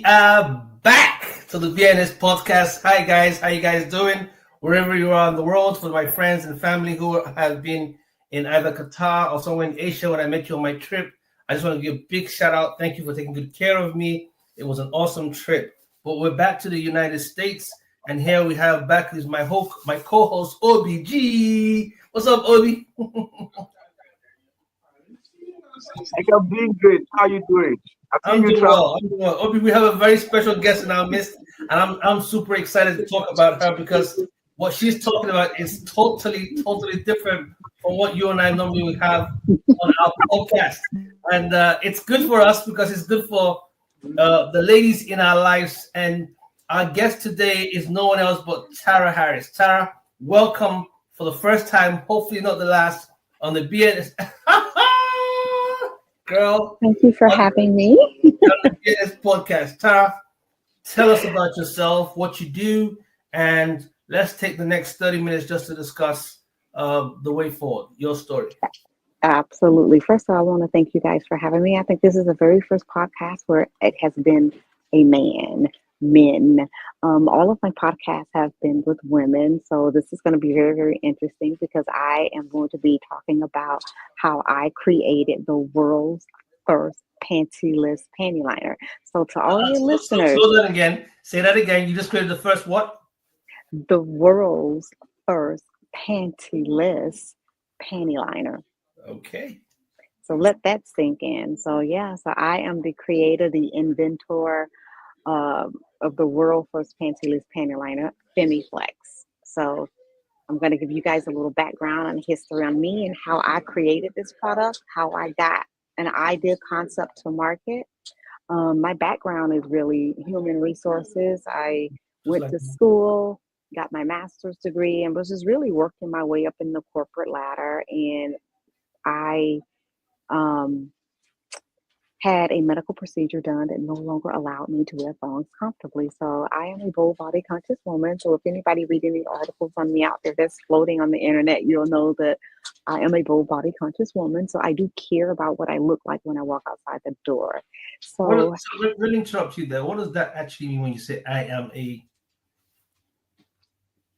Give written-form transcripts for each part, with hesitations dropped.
are back to the BNS podcast. Hi guys, how you guys doing? Wherever you are in the world, for my friends and family who have been in either Qatar or somewhere in Asia when I met you on my trip, I just want to give a big shout out. Thank you for taking good care of me. It was an awesome trip. But we're back to the United States, and here we have back is my co-host Obi G. What's up, Obi? I'm doing great. How are you doing? I'm doing well. Obi, we have a very special guest in our midst, and I'm super excited to talk about her because what she's talking about is totally different from what you and I normally would have on our podcast. And it's good for us because it's good for the ladies in our lives. And our guest today is no one else but Tara Harris. Tara, welcome for the first time, hopefully not the last, on the BNS. Girl, thank you for having me. BNS podcast. Tara, tell us about yourself, what you do, and let's take the next 30 minutes just to discuss the way forward, your story. Absolutely. First of all, I want to thank you guys for having me. I think this is the very first podcast where it has been men. All of my podcasts have been with women. So this is going to be very, very interesting because I am going to be talking about how I created the world's first pantyless panty liner. So to all your listeners. Say that again. You just created the first what? The world's first pantyless panty liner. Okay. So let that sink in. So I am the creator, the inventor of the world first pantyless panty liner, FemiFlex. So I'm going to give you guys a little background and history on me and how I created this product, how I got an idea concept to market. My background is really human resources. I went to school, got my master's degree, and was just really working my way up in the corporate ladder. And I had a medical procedure done that no longer allowed me to wear thongs comfortably. So I am a bold body conscious woman. So if anybody read any articles on me out there that's floating on the internet, you'll know that I am a bold body conscious woman. So I do care about what I look like when I walk outside the door. So let me interrupt you there. What does that actually mean when you say I am a?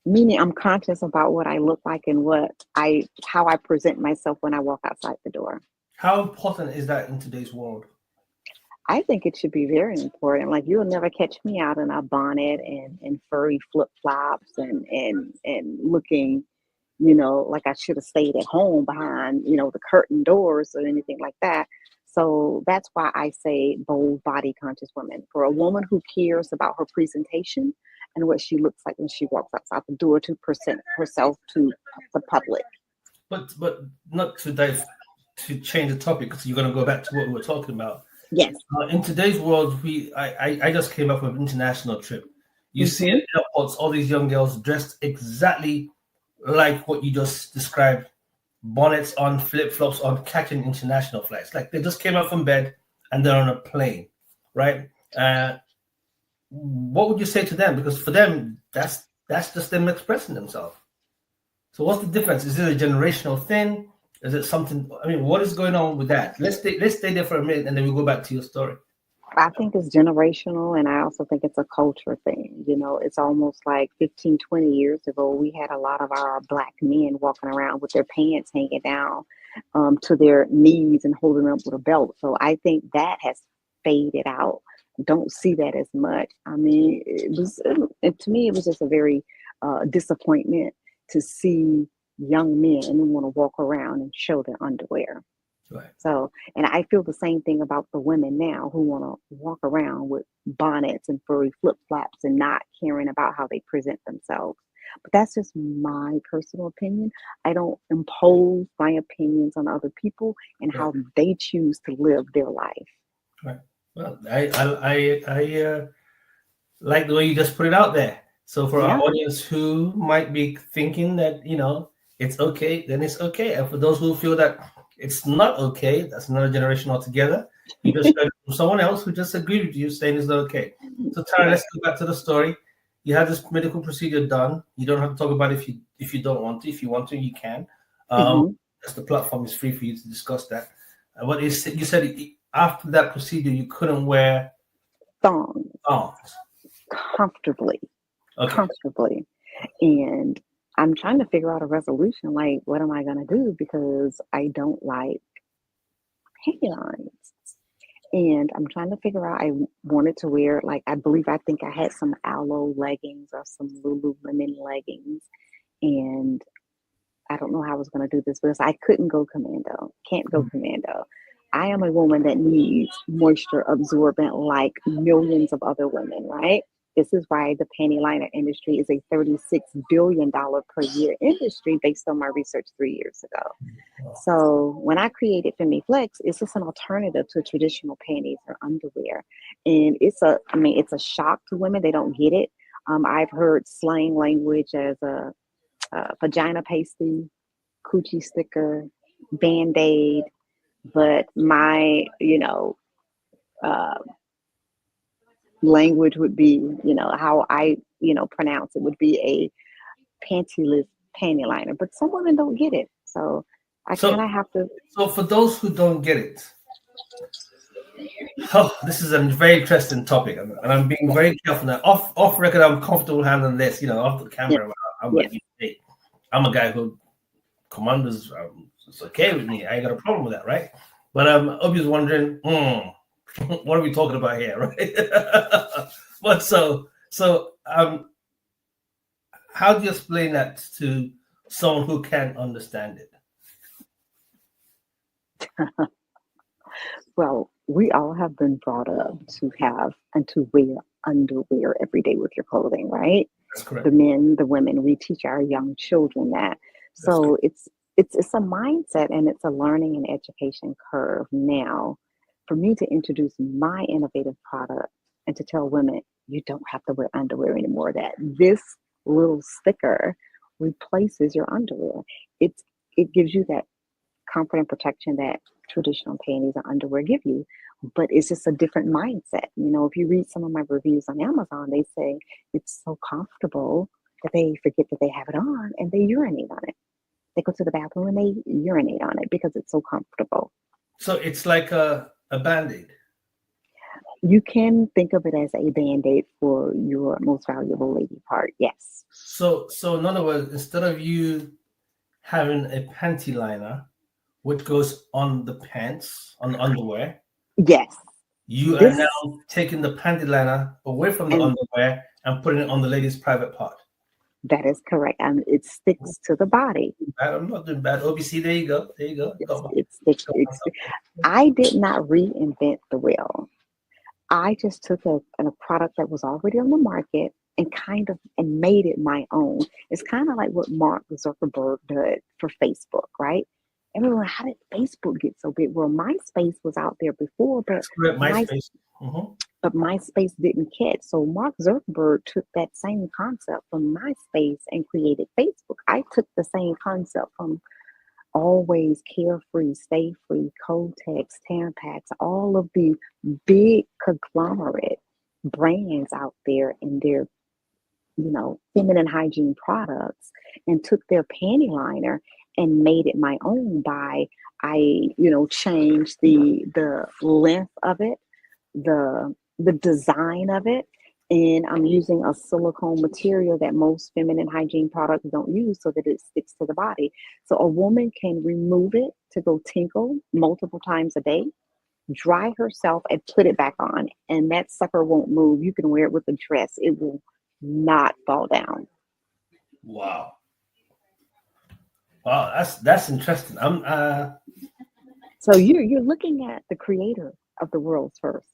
Meaning I'm conscious about what I look like and how I present myself when I walk outside the door. How important is that in today's world? I think it should be very important. Like you'll never catch me out in a bonnet and furry flip-flops and looking, like I should have stayed at home behind, the curtain doors or anything like that. So that's why I say bold body conscious woman. For a woman who cares about her presentation and what she looks like when she walks outside the door to present herself to the public. But not to change the topic because you're going to go back to what we were talking about. Yes. In today's world, I just came up with an international trip. You see at airports all these young girls dressed exactly like what you just described, bonnets on, flip-flops on, catching international flights. Like they just came out from bed and they're on a plane, right? What would you say to them? Because for them, that's just them expressing themselves. So what's the difference? Is it a generational thing? Is it something? I mean, what is going on with that? Let's stay there for a minute, and then we'll go back to your story. I think it's generational, and I also think it's a culture thing. It's almost like 15, 20 years ago, we had a lot of our Black men walking around with their pants hanging down to their knees and holding up with a belt. So I think that has faded out. Don't see that as much. I mean, to me, it was just a very disappointment to see young men who want to walk around and show their underwear. Right. So, and I feel the same thing about the women now who want to walk around with bonnets and furry flip-flops and not caring about how they present themselves. But that's just my personal opinion. I don't impose my opinions on other people and how they choose to live their life. Right. Well, I like the way you just put it out there. So for our audience who might be thinking that, it's okay, then it's okay. And for those who feel that it's not okay, that's another generation altogether. You just heard from someone else who just agreed with you saying it's not okay. So Tara, let's go back to the story. You had this medical procedure done. You don't have to talk about it if you don't want to. If you want to, you can. The platform is free for you to discuss that. You said after that procedure, you couldn't wear thongs Oh, comfortably, okay. comfortably. And I'm trying to figure out a resolution. Like, what am I gonna do? Because I don't like panty lines. And I'm trying to figure out. I wanted to wear like I think I had some Aloe leggings or some Lululemon leggings, and I don't know how I was going to do this because I couldn't go commando. Can't go commando. I am a woman that needs moisture absorbent like millions of other women, right? This is why the panty liner industry is a $36 billion per year industry based on my research 3 years ago. So when I created FemiFlex, it's just an alternative to traditional panties or underwear. And it's a shock to women. They don't get it. I've heard slang language as a vagina pasty, coochie sticker, band-aid, but my, uh, language would be, how I, pronounce it would be a pantyless panty liner. But some women don't get it. So I kind of have to. So for those who don't get it, this is a very interesting topic, and I'm being very careful now. Off record, I'm comfortable handling this. Off the camera, I'm like, hey, I'm a guy who commanders. It's okay with me. I ain't got a problem with that, right? But Obi's wondering, what are we talking about here, right? But how do you explain that to someone who can't understand it? Well, we all have been brought up to have and to wear underwear every day with your clothing, right? That's correct. The men, the women, we teach our young children that. So it's a mindset and it's a learning and education curve. Now, for me to introduce my innovative product and to tell women you don't have to wear underwear anymore, that this little sticker replaces your underwear. It gives you that comfort and protection that traditional panties or underwear give you, but it's just a different mindset. If you read some of my reviews on Amazon, they say it's so comfortable that they forget that they have it on and they urinate on it. They go to the bathroom and they urinate on it because it's so comfortable. So it's like a Band-Aid. You can think of it as a Band-Aid for your most valuable lady part, yes. So in other words, instead of you having a panty liner, which goes on the pants, on the underwear. Yes. You are now taking the panty liner away from the underwear and putting it on the lady's private part. That is correct. And it sticks to the body. I'm not doing bad. OBC, there you go. There you go. It sticks. I did not reinvent the wheel. I just took a product that was already on the market and made it my own. It's kind of like what Mark Zuckerberg did for Facebook, right? Everyone, how did Facebook get so big? Well, MySpace was out there before, but MySpace. But MySpace didn't catch. So Mark Zuckerberg took that same concept from MySpace and created Facebook. I took the same concept from Always, Carefree, Stay Free, Kotex, Tampax, all of the big conglomerate brands out there in their, feminine hygiene products, and took their panty liner and made it my own by I changed the length of it, the design of it, and I'm using a silicone material that most feminine hygiene products don't use so that it sticks to the body. So a woman can remove it to go tinkle multiple times a day, dry herself, and put it back on, and that sucker won't move. You can wear it with a dress. It will not fall down. Wow, that's interesting. So you're looking at the creator of the world's first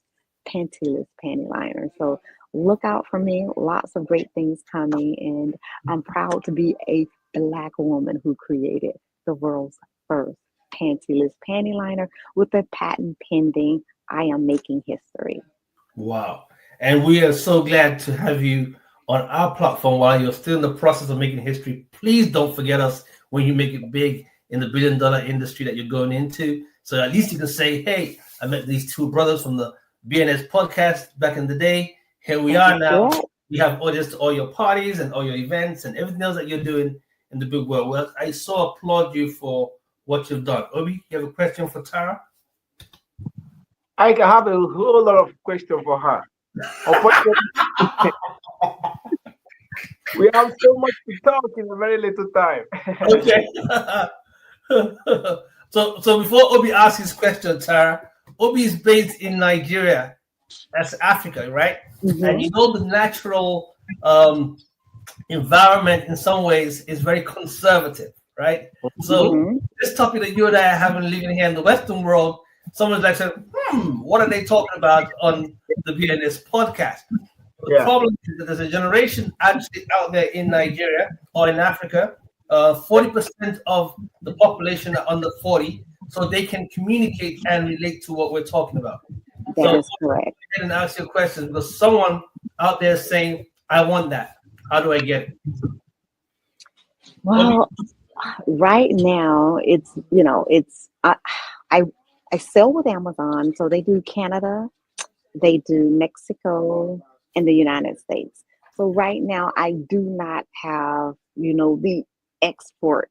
pantyless panty liner. So look out for me. Lots of great things coming, and I'm proud to be a Black woman who created the world's first pantyless panty liner with a patent pending. I am making history. Wow. And we are so glad to have you on our platform while you're still in the process of making history. Please don't forget us when you make it big in the billion-dollar industry that you're going into. So at least you can say, hey, I met these two brothers from the BNS podcast back in the day. Here we are now. We have audience to all your parties and all your events and everything else that you're doing in the big world. Well, I so applaud you for what you've done. Obi, you have a question for Tara? I have a whole lot of questions for her. Unfortunately, we have so much to talk in a very little time. Okay. So before Obi asks his question, Tara, Obi is based in Nigeria. That's Africa, right? And Hmm. you know the natural environment in some ways is very conservative, right? So Hmm. this topic that you and I are having living here in the Western world, someone's like saying, what are they talking about on the BNS podcast? The Yeah. problem is that there's a generation actually out there in Nigeria or in Africa. 40% of the population are under 40, so they can communicate and relate to what we're talking about. That So is correct. I didn't ask you a question because someone out there is saying, I want that. How do I get it? Obi? Well, right now it's I I sell with Amazon, so they do Canada, they do Mexico, and the United States. So right now I do not have the export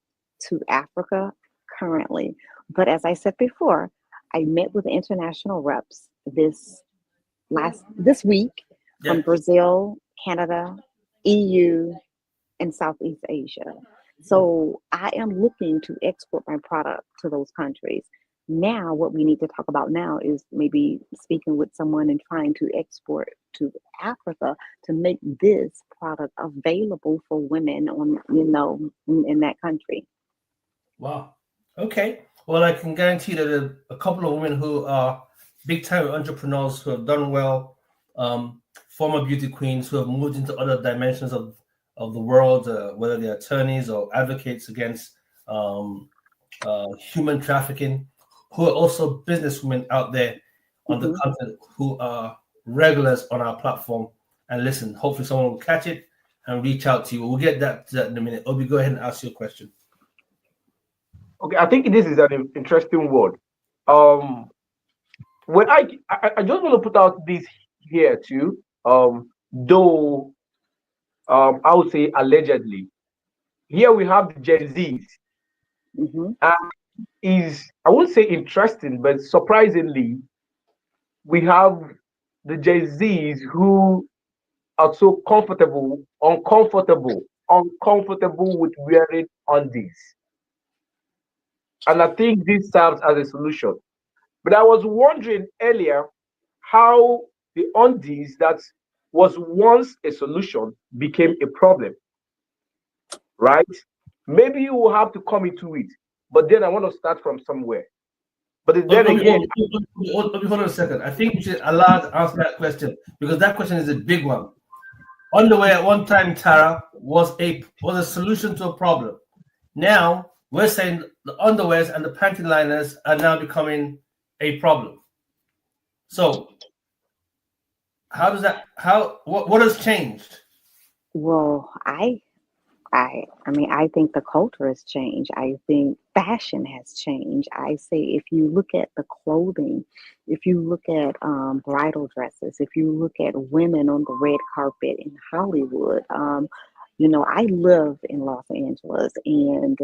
to Africa currently. But as I said before, I met with international reps this week from Yeah. Brazil, Canada, EU, and Southeast Asia. So I am looking to export my product to those countries. Now, what we need to talk about now is maybe speaking with someone and trying to export to Africa to make this product available for women in that country. Wow. Okay. Well, I can guarantee that a couple of women who are big time entrepreneurs who have done well, former beauty queens who have moved into other dimensions of the world, whether they're attorneys or advocates against um, human trafficking, who are also businesswomen out there on the Hmm. continent who are regulars on our platform. And listen, hopefully someone will catch it and reach out to you. We'll get that to that in a minute. Obi, go ahead and ask your question. Okay, I think this is an interesting word. Um, when I just want to put out this here too. Though I would say allegedly, here we have the Gen Zs. Hmm. Is I won't say interesting, but surprisingly, we have the Gen Zs who are so uncomfortable with wearing undies. And I think this serves as a solution. But I was wondering earlier how the undies that was once a solution became a problem, right? Maybe you will have to come into it. But then I want to start from somewhere. But then again, Hold on a second. I think we should allow to answer that question because that question is a big one. Underwear at one time, Tara, was a solution to a problem. Now we're saying the underwears and the panty liners are now becoming a problem. So how does that what has changed? Well, I think the culture has changed. I think fashion has changed. I say if you look at the clothing, if you look at bridal dresses, if you look at women on the red carpet in Hollywood, I live in Los Angeles, and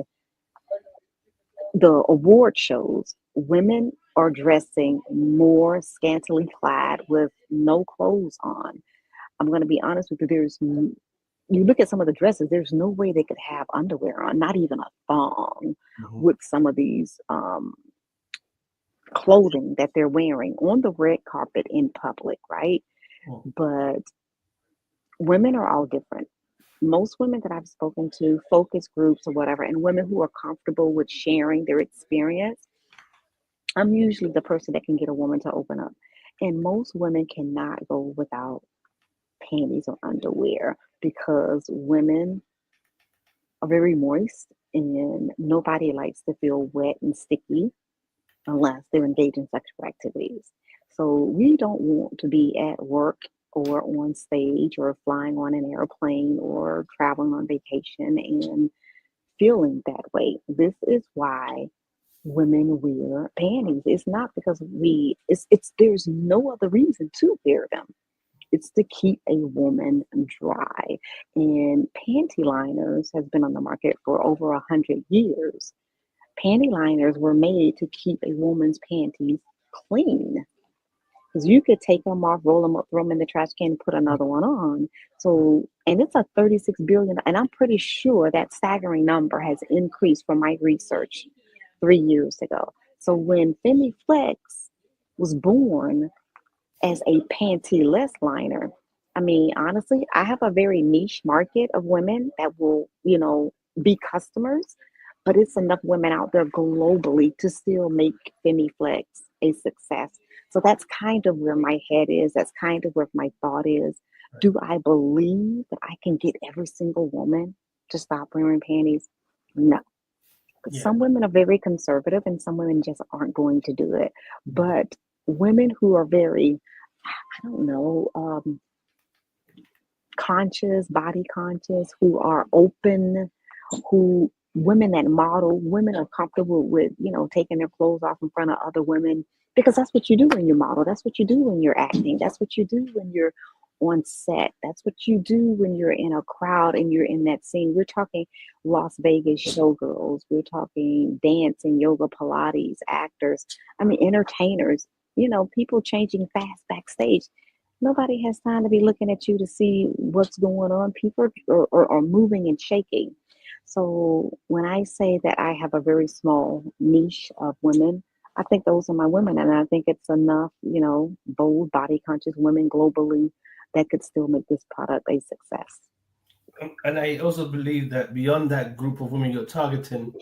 the award shows, women are dressing more scantily clad with no clothes on. I'm going to be honest with you. You look at some of the dresses, there's no way they could have underwear on, not even a thong, Mhm. with some of these clothing that they're wearing on the red carpet in public, right? Mhm. But women are all different. Most women that I've spoken to, focus groups or whatever, and women who are comfortable with sharing their experience, I'm usually the person that can get a woman to open up. And most women cannot go without panties or underwear because women are very moist and nobody likes to feel wet and sticky unless they're engaged in sexual activities. So we don't want to be at work or on stage or flying on an airplane or traveling on vacation and feeling that way. This is why women wear panties. It's not because it's there's no other reason to wear them. It's to keep a woman dry. And panty liners has been on the market for over 100 years. Panty liners were made to keep a woman's panties clean. because you could take them off, roll them up, throw them in the trash can, and put another one on. So, and it's a 36 billion, and I'm pretty sure that staggering number has increased from my research 3 years ago. So when Femi Flex was born as a pantyless liner, I mean, honestly, I have a very niche market of women that will, be customers, but it's enough women out there globally to still make Femi Flex a success. So that's kind of where my head is. That's kind of where my thought is. Do I believe that I can get every single woman to stop wearing panties? No. Yeah. Some women are very conservative and some women just aren't going to do it. But women who are very, I don't know, conscious, body conscious, who are open, who women that model, women are comfortable with, taking their clothes off in front of other women, because that's what you do when you model. That's what you do when you're acting. That's what you do when you're on set. That's what you do when you're in a crowd and you're in that scene. We're talking Las Vegas showgirls. We're talking dance and yoga, Pilates actors. I mean, entertainers, people changing fast backstage. Nobody has time to be looking at you to see what's going on. People are moving and shaking. So when I say that I have a very small niche of women, I think those are my women. And I think it's enough, bold, body conscious women globally that could still make this product a success. And I also believe that beyond that group of women you're targeting,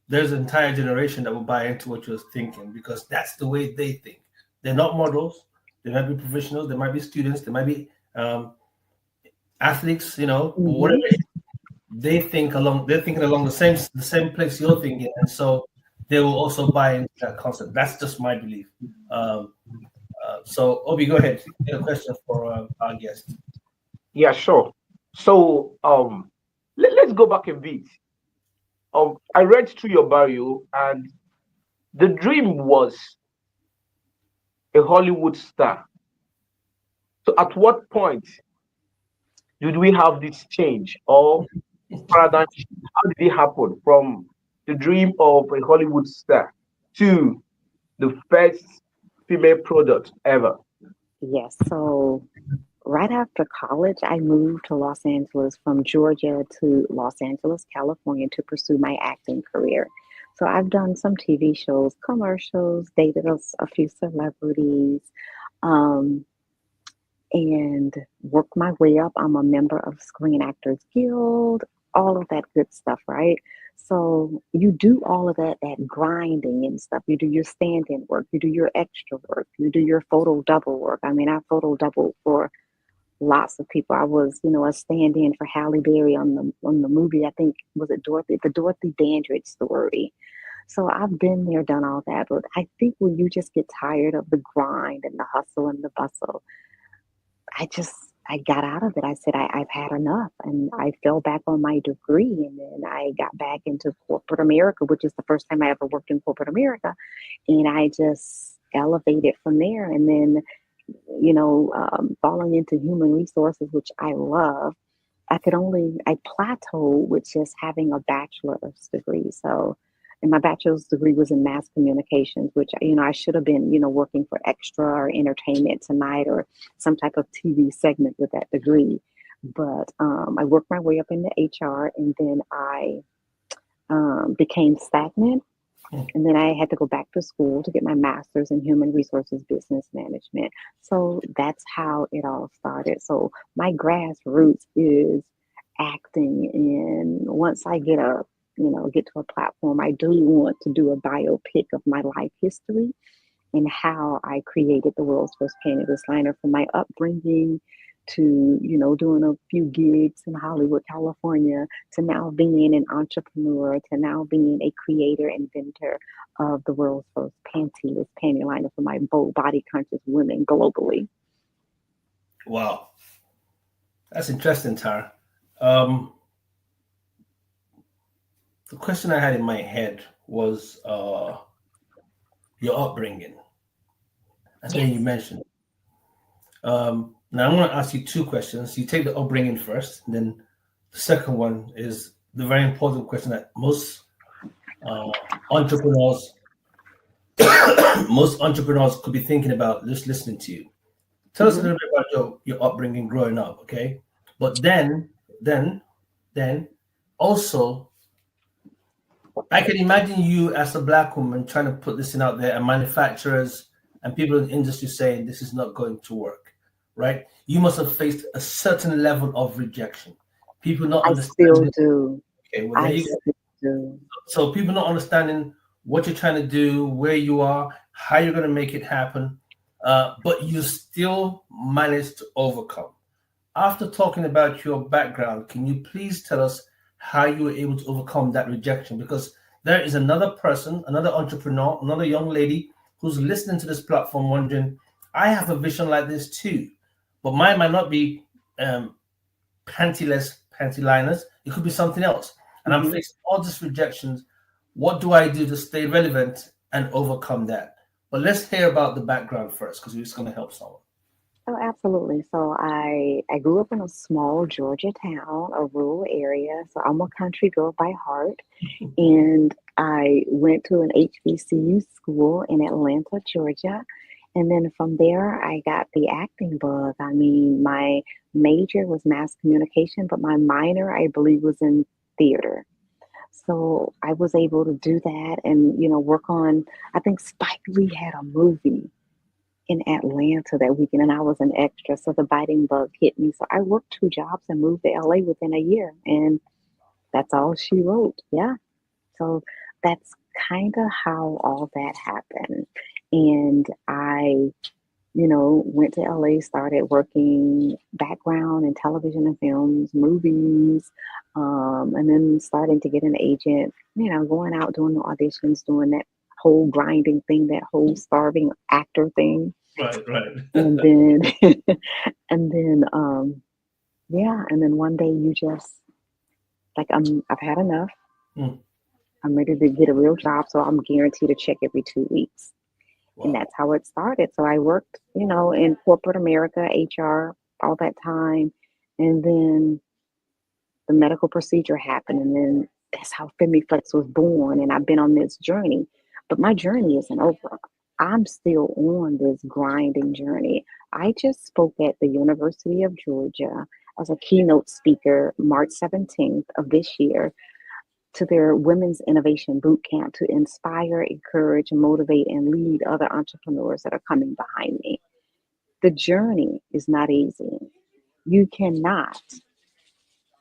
there's an entire generation that will buy into what you're thinking, because that's the way they think. They're not models. They might be professionals. They might be students. They might be athletes. Whatever. They're thinking along the same place you're thinking, and so they will also buy into that concept. That's just my belief. So Obi, go ahead. You have a question for our guest. Yeah, sure. So let's go back a bit. I read through your bio, and the dream was a Hollywood star. So at what point did we have this change or paradigm shift? How did it happen from the dream of a Hollywood star to the first female product ever? Yes. So right after college, I moved to Los Angeles from Georgia to Los Angeles, California to pursue my acting career. So I've done some TV shows, commercials, dated a few celebrities, and worked my way up. I'm a member of Screen Actors Guild, all of that good stuff, right? So you do all of that grinding and stuff. You do your stand-in work, you do your extra work, you do your photo double work. I mean, I photo doubled for lots of people. I was, a stand-in for Halle Berry on the movie. I think, was it the Dorothy Dandridge story. So I've been there, done all that. But I think when you just get tired of the grind and the hustle and the bustle, I got out of it. I said, I've had enough. And I fell back on my degree. And then I got back into corporate America, which is the first time I ever worked in corporate America. And I just elevated from there. And then, falling into human resources, which I love, I plateaued with just having a bachelor's degree. So, and my bachelor's degree was in mass communications, which, I should have been, working for Extra or Entertainment Tonight or some type of TV segment with that degree. But I worked my way up into HR, and then I became stagnant. And then I had to go back to school to get my master's in human resources business management. So that's how it all started. So my grassroots is acting. And once I get to a platform, I do want to do a biopic of my life history and how I created the world's first pantyless liner, from my upbringing to, doing a few gigs in Hollywood, California, to now being an entrepreneur, to now being a creator, inventor of the world's first pantyless panty liner for my bold, body conscious women globally. Wow. That's interesting, Tara. The question I had in my head was your upbringing. I think you mentioned. Now I'm going to ask you two questions. You take the upbringing first, and then the second one is the very important question that most entrepreneurs most entrepreneurs could be thinking about just listening to you. Tell us a little bit about your upbringing growing up, okay? But then also, I can imagine you as a black woman trying to put this thing out there, and manufacturers and people in the industry saying this is not going to work, right? You must have faced a certain level of rejection. People not I understanding. still do. Okay, well, there I you go. still do. So people not understanding what you're trying to do, where you are, how you're going to make it happen, but you still managed to overcome. After talking about your background, can you please tell us how you were able to overcome that rejection? Because there is another person, another entrepreneur, another young lady who's listening to this platform wondering, I have a vision like this too, but mine might not be pantyless panty liners. It could be something else. And I'm facing all these rejections. What do I do to stay relevant and overcome that? But let's hear about the background first, because it's going to help someone. Oh, absolutely. So I grew up in a small Georgia town, a rural area. So I'm a country girl by heart. And I went to an HBCU school in Atlanta, Georgia. And then from there, I got the acting bug. I mean, my major was mass communication, but my minor, I believe, was in theater. So I was able to do that and, work on, I think Spike Lee had a movie in Atlanta that weekend, and I was an extra. So the biting bug hit me. So I worked 2 jobs and moved to LA within a year. And that's all she wrote. Yeah. So that's kind of how all that happened. And I, went to LA, started working background in television and films, movies, and then starting to get an agent, going out doing the auditions, doing that whole grinding thing, that whole starving actor thing. Right. And then, and then one day you just like, I've had enough. I'm ready to get a real job, so I'm guaranteed a check every 2 weeks. Wow. And that's how it started. So I worked, in corporate America, HR, all that time. And then the medical procedure happened. And then that's how FemiFlex was born. And I've been on this journey. But my journey isn't over. I'm still on this grinding journey. I just spoke at the University of Georgia as a keynote speaker March 17th of this year to their Women's Innovation Boot Camp to inspire, encourage, motivate, and lead other entrepreneurs that are coming behind me. The journey is not easy. You cannot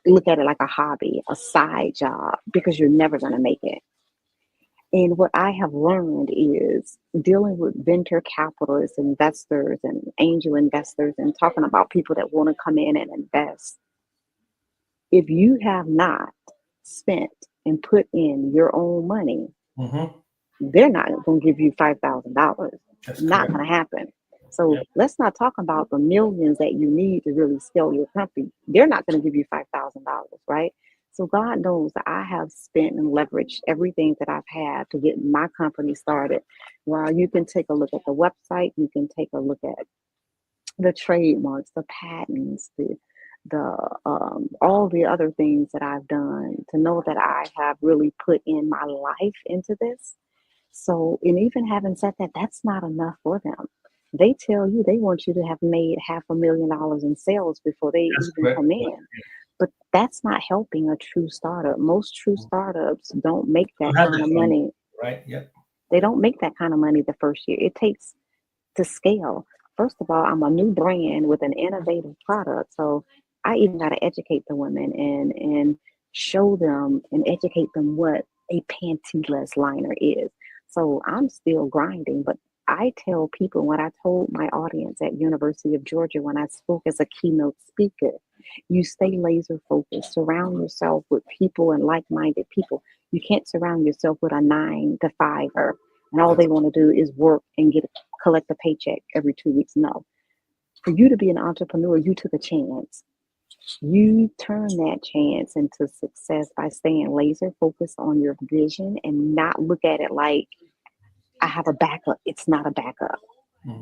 look at it like a hobby, a side job, because you're never going to make it. And what I have learned is dealing with venture capitalists, investors, and angel investors, and talking about people that want to come in and invest. If you have not spent and put in your own money, they're not going to give you $5,000. Not going to happen. So let's not talk about the millions that you need to really scale your company. They're not going to give you $5,000, right? So God knows that I have spent and leveraged everything that I've had to get my company started. Well, you can take a look at the website. You can take a look at the trademarks, the patents, the all the other things that I've done to know that I have really put in my life into this. So, and even having said that, that's not enough for them. They tell you they want you to have made $500,000 in sales before they even come in. But that's not helping a true startup. Most true startups don't make that kind of money. Right. Yep. They don't make that kind of money the first year. It takes to scale. First of all, I'm a new brand with an innovative product. So I even got to educate the women and show them and educate them what a pantyless liner is. So I'm still grinding, but I tell people what I told my audience at University of Georgia when I spoke as a keynote speaker. You stay laser focused. Surround yourself with people and like-minded people. You can't surround yourself with a 9-to-5er and all they want to do is work and collect a paycheck every 2 weeks. No. For you to be an entrepreneur, you took a chance. You turn that chance into success by staying laser focused on your vision and not look at it like I have a backup. It's not a backup.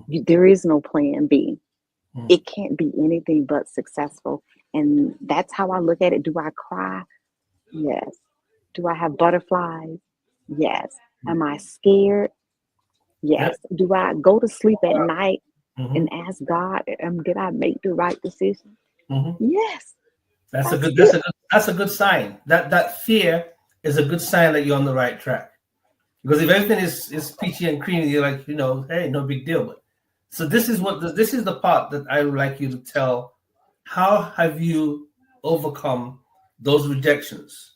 There is no plan B. It can't be anything but successful. And that's how I look at it. Do I cry? Yes. Do I have butterflies? Yes. Am I scared? Yes. Do I go to sleep at night Mm-hmm. and ask God, did I make the right decision? Mm-hmm. Yes. That's a good sign. That fear is a good sign that you're on the right track. Because if everything is peachy and creamy, you're like, hey, no big deal. But so this is the part that I would like you to tell. How have you overcome those rejections,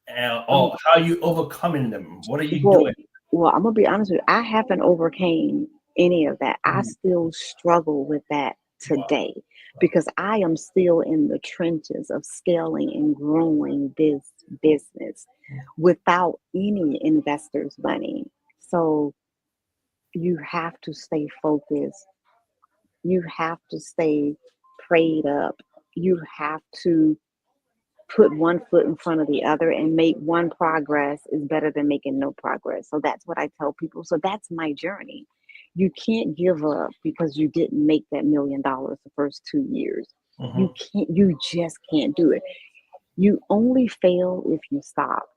or how are you overcoming them? What are you doing? Well, I'm gonna be honest with you. I haven't overcame any of that. I still struggle with that today because I am still in the trenches of scaling and growing this business without any investors' money. So you have to stay focused. You have to stay prayed up. You have to put one foot in front of the other and make one progress is better than making no progress. So that's what I tell people. So that's my journey. You can't give up because you didn't make that $1 million the first 2 years. You just can't do it. You only fail if you stop.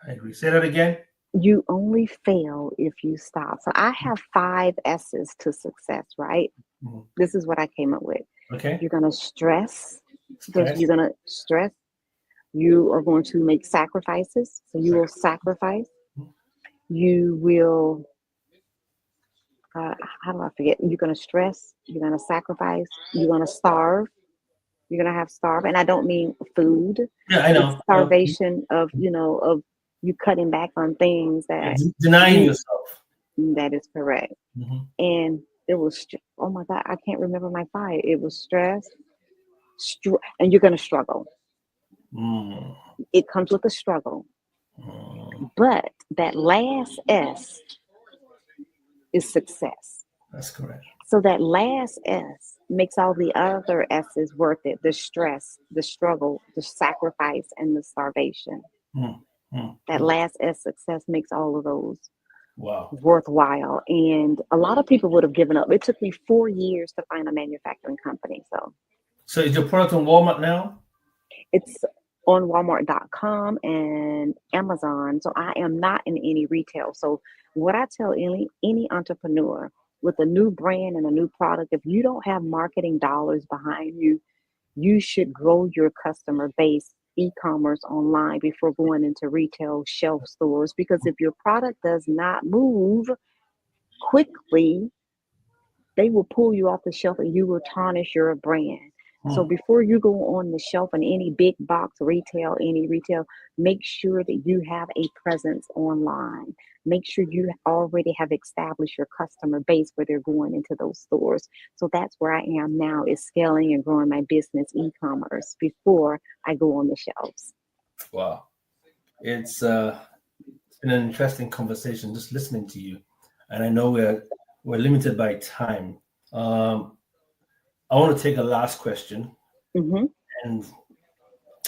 I agree. Say that again. You only fail if you stop. So I have 5 S's to success, right? This is what I came up with. Okay. You're going to stress. You're going to stress. You are going to make sacrifices. So you will sacrifice. You will, how do I forget? You're going to stress. You're going to sacrifice. You're going to starve. You're going to have starve. And I don't mean food. Yeah, I know. It's starvation of you cutting back on things that. Denying yourself. That is correct. And it was, oh my God, I can't remember my 5. It was stress. And you're going to struggle. It comes with a struggle. But that last S is success. That's correct. So that last S makes all the other S's worth it. The stress, the struggle, the sacrifice, and the starvation. That last S, success, makes all of those worthwhile. And a lot of people would have given up. It took me 4 years to find a manufacturing company. So is your product on Walmart now? It's on Walmart.com and Amazon. So I am not in any retail. So what I tell any entrepreneur with a new brand and a new product, if you don't have marketing dollars behind you, you should grow your customer base e-commerce online before going into retail shelf stores. Because if your product does not move quickly, they will pull you off the shelf and you will tarnish your brand. So before you go on the shelf in any big box retail, make sure that you have a presence online. Make sure you already have established your customer base where they're going into those stores. So that's where I am now, is scaling and growing my business e-commerce before I go on the shelves. Wow. It's been an interesting conversation just listening to you. And I know we're limited by time. I want to take a last question. And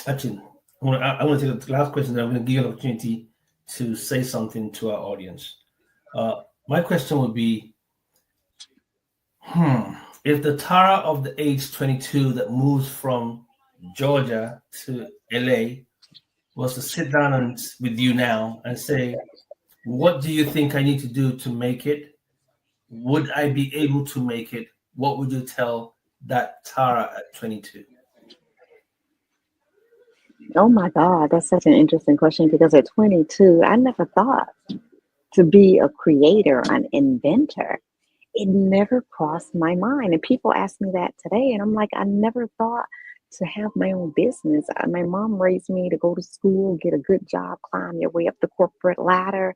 actually, I want to take the last question, and I'm going to give you an opportunity to say something to our audience. My question would be, if the Tara of the age 22 that moves from Georgia to LA was to sit down with you now and say, what do you think I need to do to make it? Would I be able to make it? What would you tell that Tara at 22? Oh my God, that's such an interesting question, because at 22, I never thought to be a creator, an inventor. It never crossed my mind. And people ask me that today, and I'm like, I never thought to have my own business. My mom raised me to go to school, get a good job, climb your way up the corporate ladder.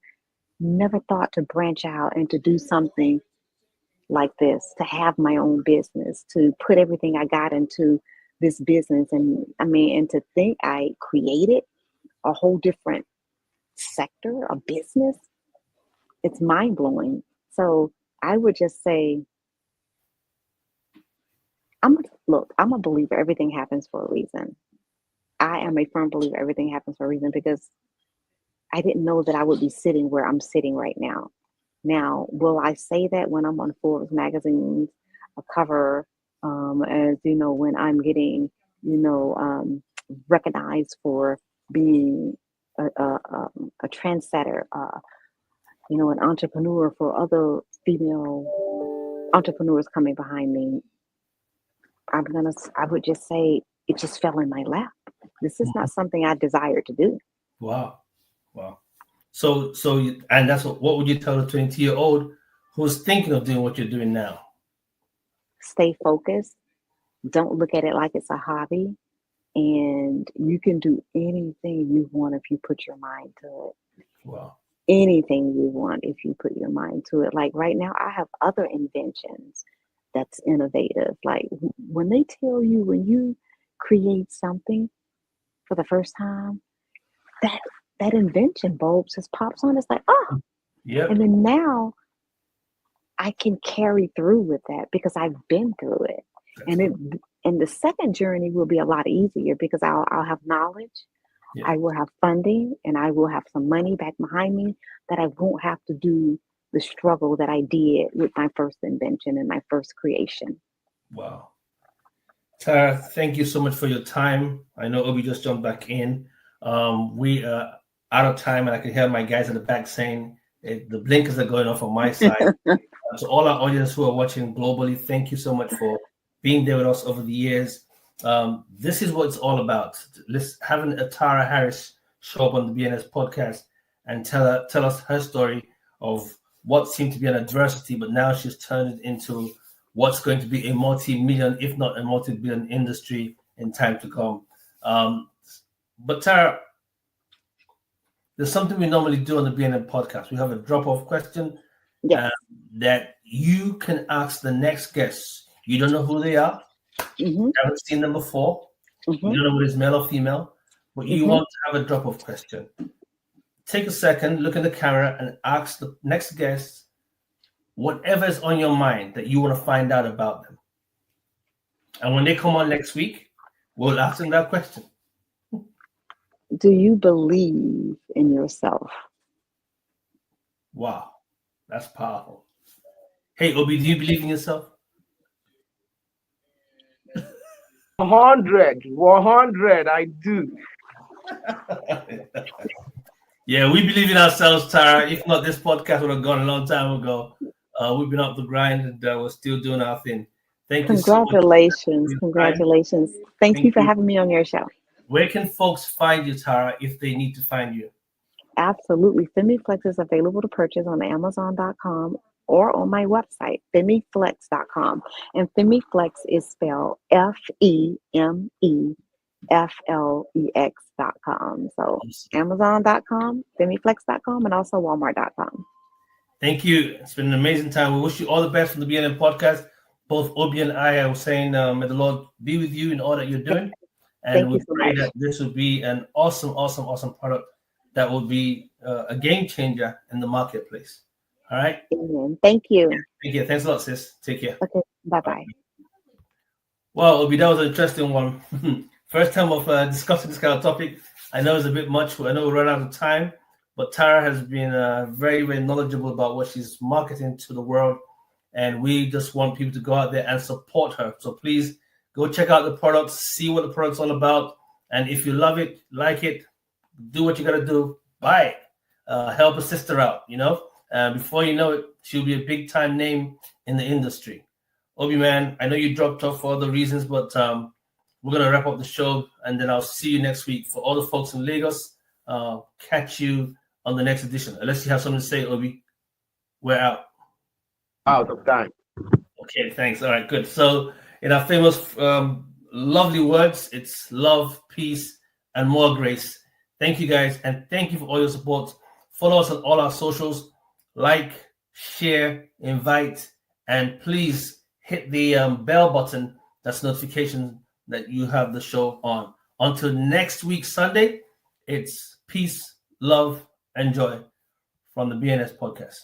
Never thought to branch out and to do something like this, to have my own business, to put everything I got into this business. And to think I created a whole different sector of business, it's mind blowing. So I would just say, I'm a believer everything happens for a reason. I am a firm believer everything happens for a reason, because I didn't know that I would be sitting where I'm sitting right now. Now, will I say that when I'm on Forbes magazine's cover, as when I'm getting, recognized for being a trendsetter, an entrepreneur for other female entrepreneurs coming behind me, I would just say it just fell in my lap. This is not something I desire to do. Wow. So and that's what would you tell a 20-year-old who's thinking of doing what you're doing now? Stay focused. Don't look at it like it's a hobby. And you can do anything you want if you put your mind to it. Wow. Anything you want if you put your mind to it. Like right now, I have other inventions that's innovative. Like when they tell you, when you create something for the first time, that invention bulb just pops on. It's like, oh, yeah. And then now I can carry through with that because I've been through it. And the second journey will be a lot easier because I'll have knowledge, I will have funding, and I will have some money back behind me that I won't have to do the struggle that I did with my first invention and my first creation. Wow. Tara, thank you so much for your time. I know Obi just jumped back in. We are out of time, and I can hear my guys in the back saying the blinkers are going off on my side. To all our audience who are watching globally, thank you so much for being there with us over the years. This is what it's all about. Having a Tara Harris show up on the BNS podcast and tell us her story of what seemed to be an adversity, but now she's turned it into what's going to be a multi-million, if not a multi-billion industry in time to come. But Tara, there's something we normally do on the BNN podcast. We have a drop-off question that you can ask the next guest. You don't know who they are. You haven't seen them before. You don't know whether it's male or female, but you want to have a drop-off question. Take a second, look at the camera, and ask the next guest whatever is on your mind that you want to find out about them. And when they come on next week, we'll ask them that question. Do you believe in yourself? Wow, that's powerful. Hey, Obi, do you believe in yourself? 100, I do. Yeah, we believe in ourselves, Tara. If not, this podcast would have gone a long time ago. We've been up the grind, and we're still doing our thing. Thank you so much. Congratulations. Thank you for having me on your show. Where can folks find you, Tara, if they need to find you? Absolutely. FemiFlex is available to purchase on Amazon.com or on my website, FemiFlex.com. And FemiFlex is spelled FEMEFLEX.com. So Amazon.com, FemiFlex.com, and also Walmart.com. Thank you. It's been an amazing time. We wish you all the best from the BNN podcast. Both Obi and I were saying, may the Lord be with you in all that you're doing. And we pray that this will be an awesome product that will be a game changer in the marketplace. All right. Amen. Thank you. Thank you. Thanks a lot, sis. Take care. Okay. Bye-bye. Well, Obi, that was an interesting one. First time of discussing this kind of topic. I know it's a bit much. I know we run out of time, but Tara has been very, very knowledgeable about what she's marketing to the world. And we just want people to go out there and support her. So please go check out the products, see what the product's all about. And if you love it, like it, do what you got to do. Buy it. Help a sister out, before you know it, she'll be a big time name in the industry. Obi, man, I know you dropped off for other reasons, but we're going to wrap up the show, and then I'll see you next week. For all the folks in Lagos, catch you on the next edition. Unless you have something to say, Obi, we're out. Out of time. Okay, thanks. All right, good. So in our famous lovely words, it's love, peace, and more grace. Thank you, guys, and thank you for all your support. Follow us on all our socials. Like, share, invite, and please hit the bell button. That's notification that you have the show on. Until next week, Sunday, it's peace, love, and joy from the BNS podcast.